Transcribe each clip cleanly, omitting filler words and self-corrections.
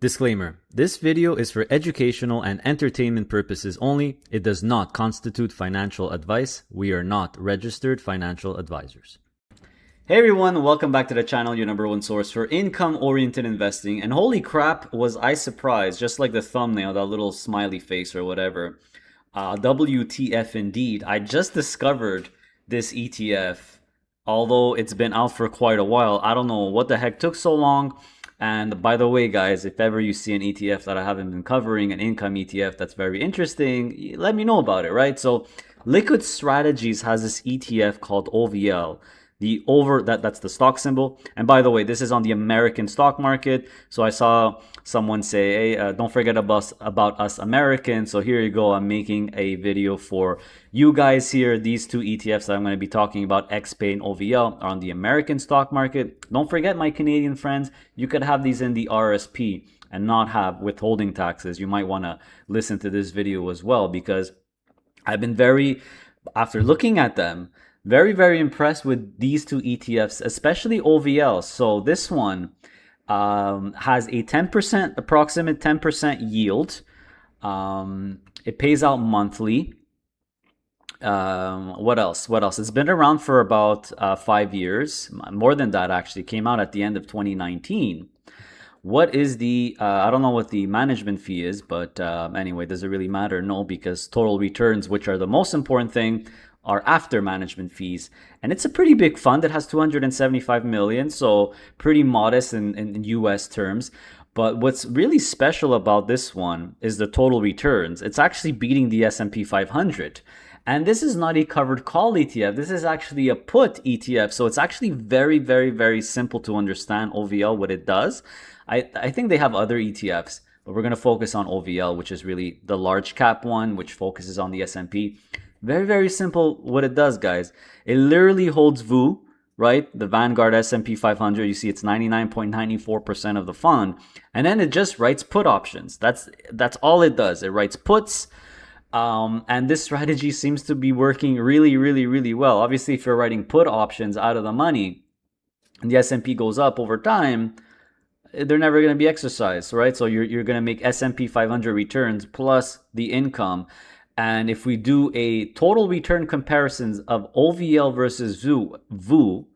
Disclaimer: this video is for educational and entertainment purposes only. It does not constitute financial advice. We are not registered financial advisors. Hey everyone, welcome back to the channel, your number one source for income-oriented investing. And holy crap, was I surprised, just like the thumbnail, that little smiley face or whatever. WTF indeed. I just discovered this ETF, although it's been out for quite a while. I don't know what the heck took so long. And by the way, guys, if ever you see an ETF that I haven't been covering, an income ETF that's very interesting, let me know about it, right? So Liquid Strategies has this ETF called OVL. That's the stock symbol. And by the way, this is on the American stock market. So I saw someone say, hey, don't forget about us Americans. So here you go. I'm making a video for you guys here. These two ETFs that I'm going to be talking about, XPAY and OVL, are on the American stock market. Don't forget, my Canadian friends, you could have these in the RSP and not have withholding taxes. You might want to listen to this video as well, because I've been after looking at them, very impressed with these two ETFs, especially OVL. So this one has a approximate 10% yield. It pays out monthly. What else? It's been around for about 5 years. More than that, actually. Came out at the end of 2019. What is the, I don't know what the management fee is, but anyway, does it really matter? No, because total returns, which are the most important thing, are after management fees. And it's a pretty big fund. It has 275 million, so pretty modest in US terms. But what's really special about this one is the total returns. It's actually beating the S&P 500. And this is not a covered call ETF. This is actually a put ETF. So it's actually very simple to understand OVL, what it does. I think they have other ETFs, but we're going to focus on OVL, which is really the large cap one, which focuses on the S&P. Very simple what it does, guys. It literally holds VOO, right? The Vanguard S&P 500. You see it's 99.94% of the fund. And then it just writes put options. That's all it does. It writes puts. And this strategy seems to be working really well. Obviously, if you're writing put options out of the money and the S&P goes up over time, they're never going to be exercised, right? So you're going to make S&P 500 returns plus the income. And if we do a total return comparisons of OVL versus VOO,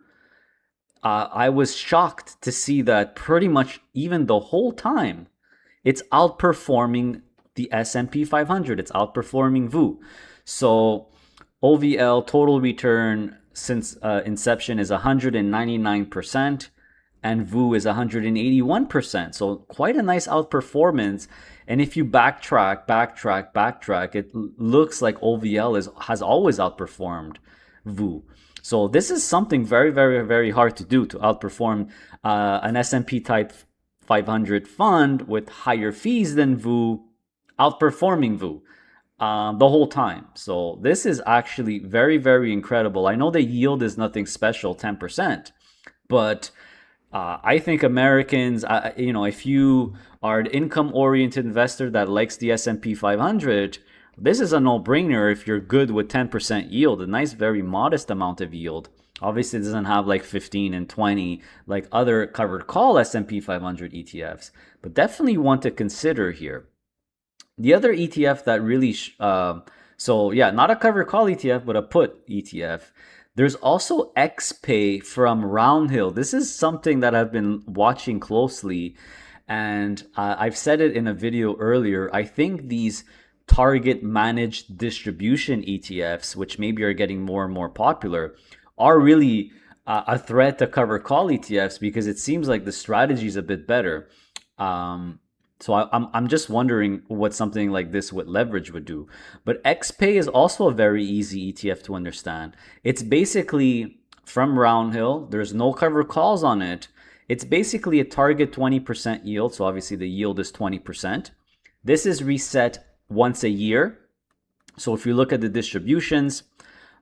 I was shocked to see that pretty much even the whole time, it's outperforming the S&P 500. It's outperforming VOO. So OVL total return since inception is 199%. And VOO is 181%. So quite a nice outperformance. And if you backtrack, it looks like OVL has always outperformed VOO. So this is something very hard to do, to outperform an S&P type 500 fund with higher fees than VOO, outperforming VOO the whole time. So this is actually very incredible. I know the yield is nothing special, 10%, but I think Americans, if you are an income-oriented investor that likes the S&P 500, this is a no-brainer if you're good with 10% yield, a nice, very modest amount of yield. Obviously, it doesn't have like 15 and 20 like other covered call S&P 500 ETFs, but definitely one to consider here. The other ETF that really, not a covered call ETF, but a put ETF. There's also XPAY from Roundhill. This is something that I've been watching closely, and I've said it in a video earlier. I think these target managed distribution ETFs, which maybe are getting more and more popular, are really a threat to cover call ETFs, because it seems like the strategy is a bit better. So I'm just wondering what something like this with leverage would do. But XPAY is also a very easy ETF to understand. It's basically from Roundhill. There's no covered calls on it. It's basically a target 20% yield. So obviously the yield is 20%. This is reset once a year. So if you look at the distributions,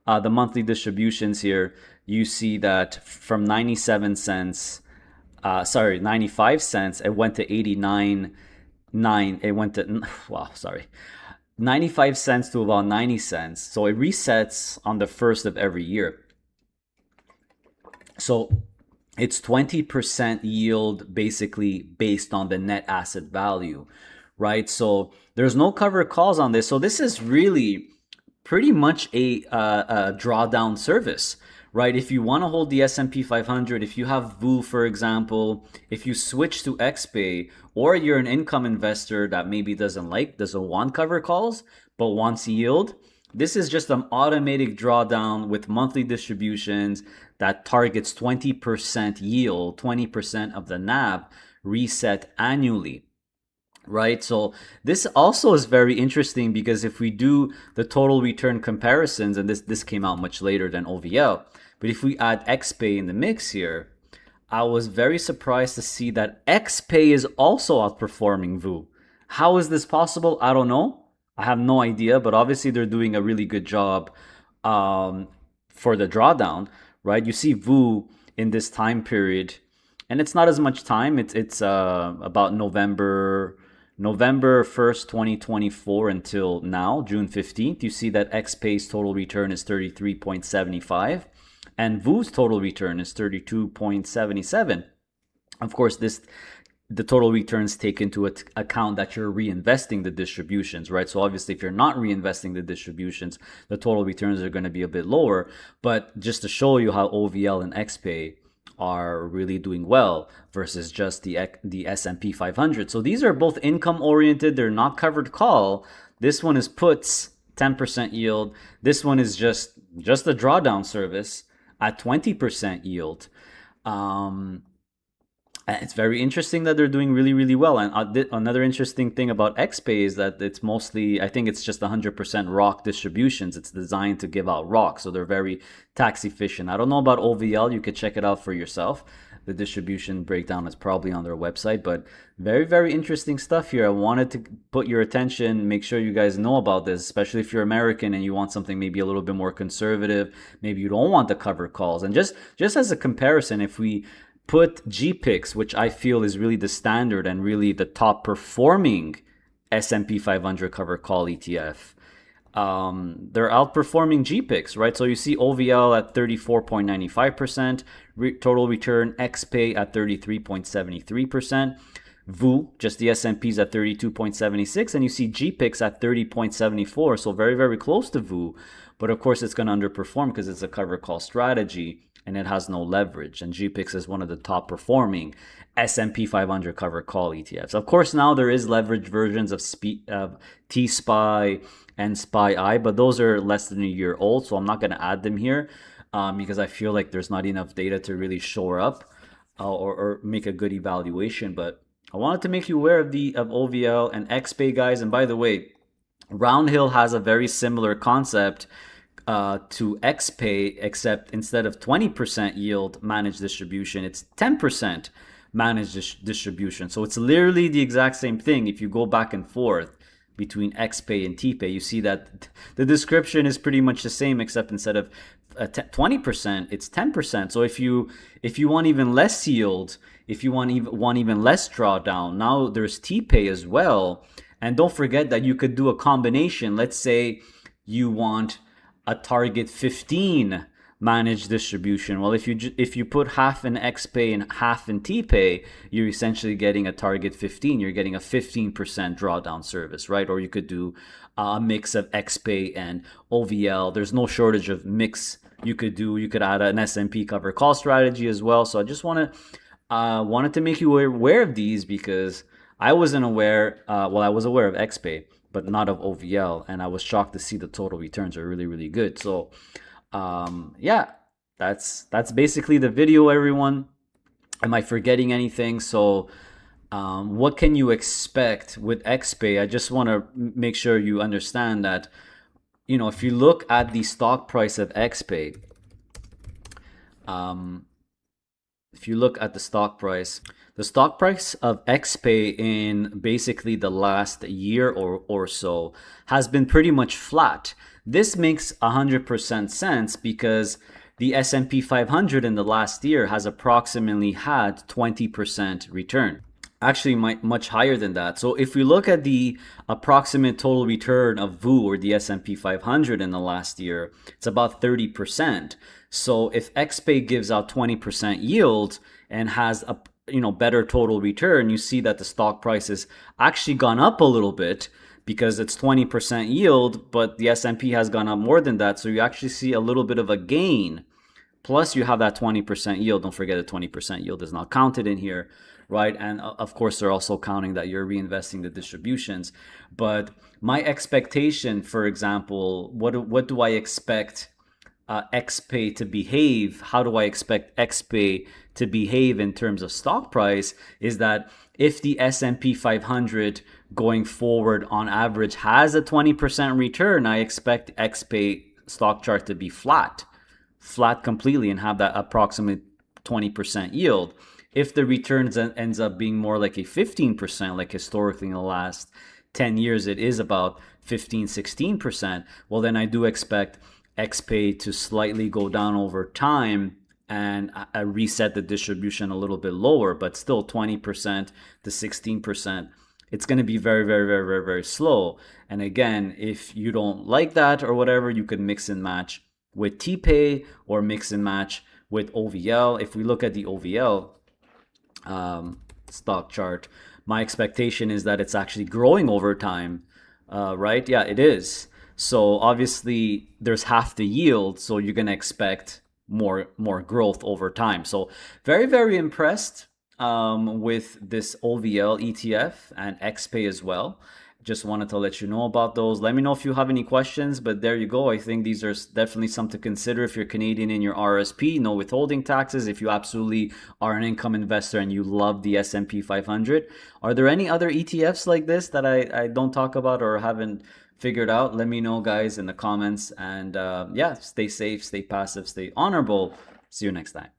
the monthly distributions here, you see that from 95 cents, it went to 95 cents to about 90 cents. So it resets on the 1st of every year. So it's 20% yield basically based on the net asset value, right? So there's no covered calls on this. So this is really pretty much a drawdown service, right? If you want to hold the S&P 500, if you have VOO, for example, if you switch to XPAY, or you're an income investor that maybe doesn't want cover calls, but wants yield, this is just an automatic drawdown with monthly distributions that targets 20% yield, 20% of the NAV reset annually. Right. So this also is very interesting because if we do the total return comparisons, and this came out much later than OVL, but if we add XPAY in the mix here, I was very surprised to see that XPAY is also outperforming VOO. How is this possible? I don't know. I have no idea, but obviously they're doing a really good job um, for the drawdown, right? You see VOO in this time period, and it's not as much time. It's about November 1st, 2024 until now, June 15th. You see that XPay's total return is 33.75 and VOO's total return is 32.77. Of course, the total returns take into account that you're reinvesting the distributions, right? So obviously, if you're not reinvesting the distributions, the total returns are going to be a bit lower. But just to show you how OVL and XPAY are really doing well versus just the S&P 500. So these are both income oriented. They're not covered call. This one is puts, 10% yield. This one is just a drawdown service at 20% yield. It's very interesting that they're doing really, really well. And another interesting thing about XPay is that it's mostly, I think it's just 100% ROC distributions. It's designed to give out ROC, so they're very tax efficient. I don't know about OVL. You could check it out for yourself. The distribution breakdown is probably on their website, but very, very interesting stuff here. I wanted to put your attention, make sure you guys know about this, especially if you're American and you want something maybe a little bit more conservative. Maybe you don't want the cover calls. And just as a comparison, if we put GPIX, which I feel is really the standard and really the top performing S&P 500 cover call ETF, they're outperforming GPIX, right? So you see OVL at 34.95%, total return, XPay at 33.73%, VOO, just the S&Ps at 32.76, and you see GPIX at 30.74, so very, very close to VOO. But of course, it's going to underperform because it's a cover call strategy and it has no leverage. And GPIX is one of the top performing S&P 500 cover call ETFs. Of course, now there is leverage versions of TPAY and XPAY, but those are less than a year old, so I'm not going to add them here because I feel like there's not enough data to really shore up or make a good evaluation. But I wanted to make you aware of OVL and XPAY, guys. And by the way, Roundhill has a very similar concept to XPAY, except instead of 20% yield managed distribution, it's 10% managed distribution. So it's literally the exact same thing. If you go back and forth between XPAY and TPAY, you see that the description is pretty much the same, except instead of 20%, it's 10%. So if you want even less yield, if you want even less drawdown, now there's TPAY as well. And don't forget that you could do a combination. Let's say you want a target 15 managed distribution. Well, if you put half in XPAY and half in TPAY, you're essentially getting a target 15. You're getting a 15% drawdown service, right? Or you could do a mix of XPAY and OVL. There's no shortage of mix you could do. You could add an S&P cover call strategy as well. So I just wanted to make you aware of these because I wasn't aware. Well, I was aware of XPAY, but not of OVL, and I was shocked to see the total returns are really, really good. So yeah, that's basically the video, everyone. Am I forgetting anything? So what can you expect with XPAY? I just want to make sure you understand that, if you look at the stock price of XPAY, if you look at the stock price of XPAY in basically the last year or so has been pretty much flat. This makes 100% sense because the S&P 500 in the last year has approximately had 20% return. Actually much higher than that. So if we look at the approximate total return of VOO or the S&P 500 in the last year, it's about 30%. So if XPAY gives out 20% yield and has a better total return, you see that the stock price has actually gone up a little bit because it's 20% yield, but the S&P has gone up more than that. So you actually see a little bit of a gain. Plus, you have that 20% yield. Don't forget the 20% yield is not counted in here, right? And of course, they're also counting that you're reinvesting the distributions. But my expectation, for example, what do I expect XPay to behave? How do I expect XPay to behave in terms of stock price? Is that if the S&P 500 going forward on average has a 20% return, I expect XPay stock chart to be flat completely and have that approximate 20% yield. If the returns ends up being more like a 15%, like historically in the last 10 years, it is about 15-16%, well, then I do expect XPay to slightly go down over time and I reset the distribution a little bit lower, but still 20% to 16%. It's going to be very, very, very, very, very slow. And again, if you don't like that or whatever, you could mix and match with TPAY or mix and match with OVL. If we look at the OVL stock chart, my expectation is that it's actually growing over time, right? Yeah, it is. So obviously there's half the yield, so you're gonna expect more growth over time. So very, very impressed with this OVL ETF and XPay as well. Just wanted to let you know about those. Let me know if you have any questions, but there you go. I think these are definitely something to consider if you're Canadian in your RSP. No withholding taxes if you absolutely are an income investor and you love the S&P 500. Are there any other ETFs like this that I don't talk about or haven't figured out? Let me know, guys, in the comments. And yeah, stay safe, stay passive, stay honorable. See you next time.